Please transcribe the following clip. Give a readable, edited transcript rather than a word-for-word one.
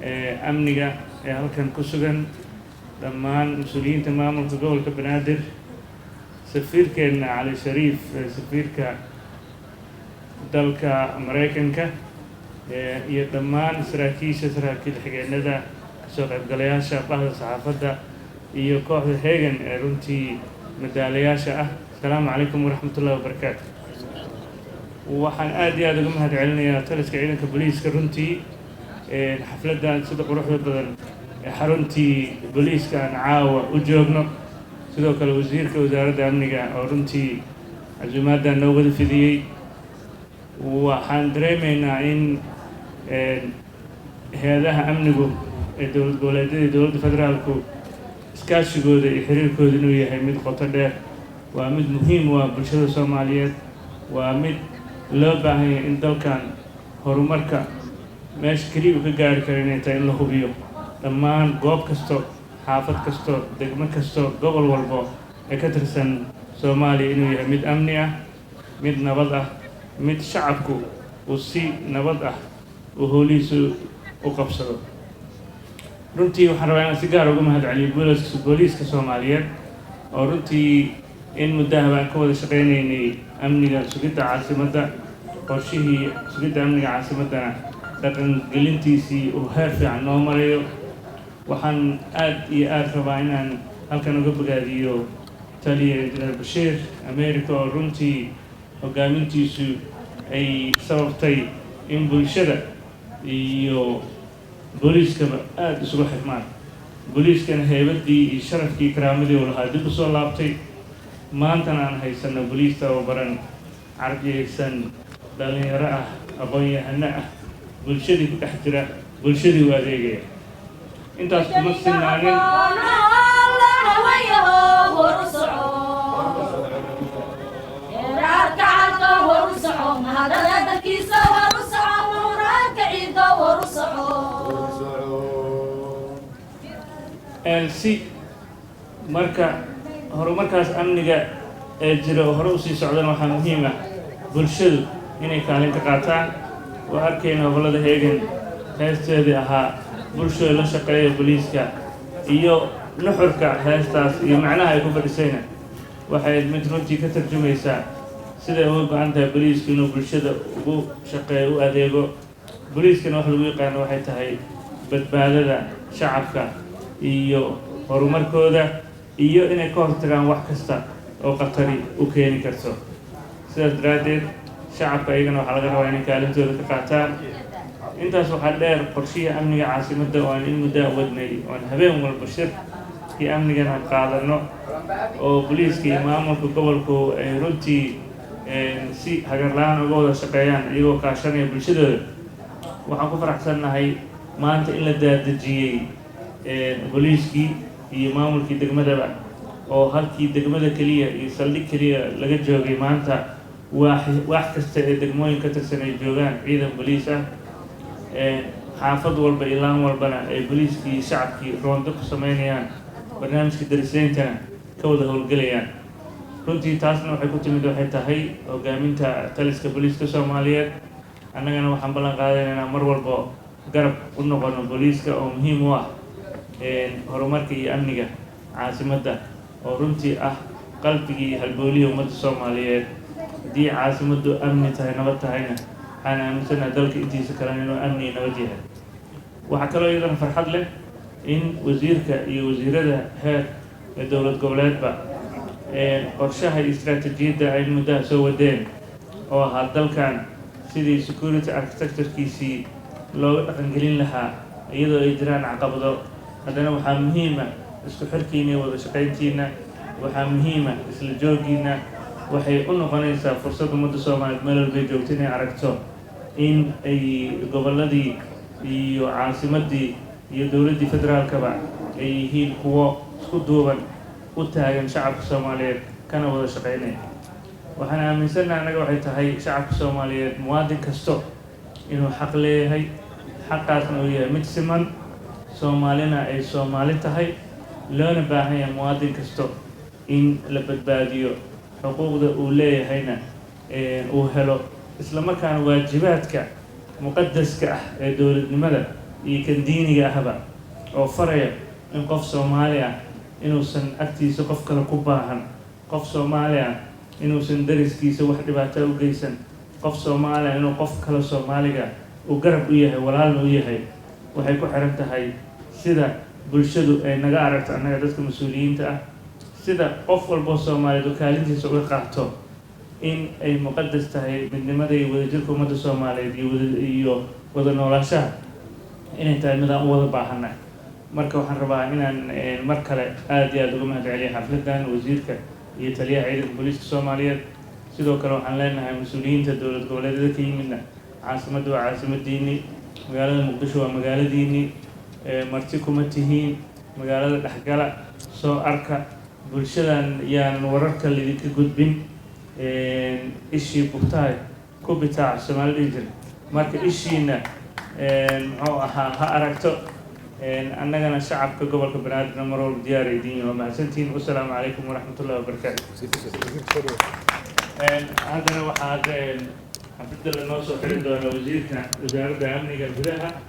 amniga ee halkan ku sugan dhammaan mas-uuliyiinta maamulka gobolka Banaadir safiirkeena Cali Shariif safiirka dalka Mareykanka iyo dhammaan saraakiil xigeenada kasoo qaybgalayaasha bahda saxaafadda iyo kooxda Heegan ee runtii madaalayaasha ah. Assalaamu calaykum waraxmatullaahi wabarakaatu. waxaan aad iyo aad uga mahad celinayaa taliska ciidanka booliiska runtii xafladan sida quruxda badan ee xaruntii booliiska aan caawa u joogno, sidoo kale wasiirka wasaaradda amniga oo runtii casuumaaddan noo wada fidiyey. waxaan dareemaynaa in hay-adaha amnigu ee dowlad goboleedyada iyo dowladda federaalku iskaashigooda iyo xiriirkooda inuu yahay mid qoto dheer, waa mid muhiim u ah bulshada Soomaaliyeed, waa mid loo baahan yahay in dalkan horumarka meesha keliya uu ka gaari karo inay tahay in la hubiyo dhammaan goob kasto, xaafad kasto, degmo kasto, gobol walbo ee ka tirsan Soomaaliya inuu yahay mid amni ah, mid nabad ah, mid shacabku uu si nabad ah uu howlihiisa u qabsado. runtii waxaan rabaa inaan si gaar uga mahad celiyo booliiska Soomaaliyeed oo runtii in muddaha baan ka wada shaqaynaynay amniga sugidda caasimadda, qorshihii sugidda amniga caasimaddana dhaqangelintiisii uu heer fiican noo marayo. waxaan aad iyo aad rabaa inaan halkan uga bogaadiyo taliya Injineer Bashiir America oo runtii hogaamintiisu ay sababtay in bulshada iyo booliiskaba aad isugu xirmaan. booliiskana heybadii iyo sharafkii karaamadii uu lahaa dib u soo laabtay. maantana aan haysano booliis tababaran, carbiyeysan, dhalinyaro ah, aqoon-yahano ah, bulshadii ku dhex jira, bulshadii u adeegaya. intaas kuma sinaanin si marka horumarkaas amniga ee jira oo hore usii socdana waxaa muhiim ah bulshadu inay kaalin ka qaataan. waa arkayna gobolada Heegan heesteedii ahaa bulshada la shaqeeya booliiska iyo nuxurka heestaas iyo macnaha ay ku fadhisayna waxay mid runtii ka tarjumaysaa siday uga go-an tahay booliisku inuu bulshada ugu shaqeeyo, u adeego. booliiskana wax lagu yaqaano waxay tahay badbaadada shacabka iyo horumarkooda iyo inay ka hortagaan wax kasta oo khatari u keeni karto. sidaas daraaddeed shacabka iyagana waxaa laga rabaa inay kaalintooda ka qaataan. intaas waxaa dheer qorshihii amniga caasimadda oo aan in muddo wadnay oon habeen walba shirkii amnigana qaadano oo booliiska iyo maamulka gobolku ay runtii si hagar-la-aan uga wada shaqeeyaan iyagoo kaashanaya bulshadooda. waxaan ku faraxsannahay maanta in la daadejiyey booliiskii iyo maamulkii degmadaba oo halkii degmada keliya iyo saldhig keliya laga joogay maanta wax kasta ee degmooyin ka tirsan ay joogaan ciidan booliis ah. xaafad walba iyo laan walbana ay booliiskii iyo shacabkii roondo ku sameynayaan, barnaamijka darisayntana ka wada howlgelayaan. runtii taasna waxay ku timid waxay tahay hogaaminta taliska booliiska Soomaaliyeed. annagana waxaan ballan qaadanaynaa mar walba garab u noqono booliiska oo muhiim u ah horumarka iyo amniga caasimadda oo runtii ah qalbigii iyo halboolihii ummadda Soomaaliyeed. haddii caasimaddu amni tahay, nabad tahayna waxaan aaminsanahay dalka intiisa kalena inuu amni iyo nabad yahay. waxaa kaloo iyadana farxad leh in wasiirka iyo wasiirada heer ee dowlad goboleedba qorshaha iyo istaraatiijiyadda ay muddaha soo wadeen oo ahaa dalkan sidii security architecture-kiisii looga dhaqangelin lahaa iyadoo ay jiraan caqabado. haddana waxaa muhiima isku xirkiina iyo wada shaqayntiina, waxaa muhiima isla joogiina. waxay u noqonaysaa fursad ummadda Soomaaliyeed meel walbay joogto inay aragto in ay gobolladii iyo caasimaddii iyo dowladdii federaalkaba ay yihiin kuwo isku duuban u taagan shacabka Soomaaliyeed kana wada shaqaynaya. waxaan aaminsannahay annaga waxay tahay shacabka Soomaaliyeed muwaadin kasto inuu xaq leeyahay, xaqaasna uu yahay mid siman, Soomaalina ay Soomaali tahay, loona baahan yahay muwaadin kasto in la badbaadiyo xuquuqda uu leeyahayna uu helo, isla markaana waajibaadka muqaddaska ah ee dowladnimada iyo kan diiniga ahba oo faraya in qof Soomaali ah inuusan agtiisa qof kale ku baahan, qof Soomaali ah inuusan dariskiisa wax dhibaato u geysan, qof Soomaali ah inuu qof kale Soomaaliga uu garab u yahay, walaalna u yahay. waxay ku xiran tahay sida bulshadu ay naga aragto annaga dadka mas'uuliyiinta ah, sida qof walbo Soomaaliyeed oo kaalintiisa uga qaato in ay muqadas tahay midnimada iyo wadajirka ummadda Soomaaliyeed iyo wada noolaanshaha inay tahay mid aan u wada baahannahay. marka waxaan rabaa inaan mar kale aad iyo aad uga mahadceliyo xafladan wasiirka iyo taliyaha ciidanka booliiska Soomaaliyeed. sidoo kale waxaan leenahay mas'uuliyiinta dowlad goboleedyada ka yimidna caasimaddu waa caasimadiinii, magaalada Muqdisho waa magaaladiinii, marti kuma tihiin, magaalada dhexgala, soo arka bulshadan yaan wararka lidinka gudbin, ishii bugtahay ku bitaac Soomaali dhihi jira. marka ishiina muxuu ahaa ha aragto, annagana shacabka gobolka Banaadir mar walba diyaar ay idin yihiin. waa mahadsantihiin. wassalaamu calaykum waraxmatullahi wabarakaatu. haddana waxaa xafladda lanoo soo xiri doona wasiirka wasaaradda amniga gudaha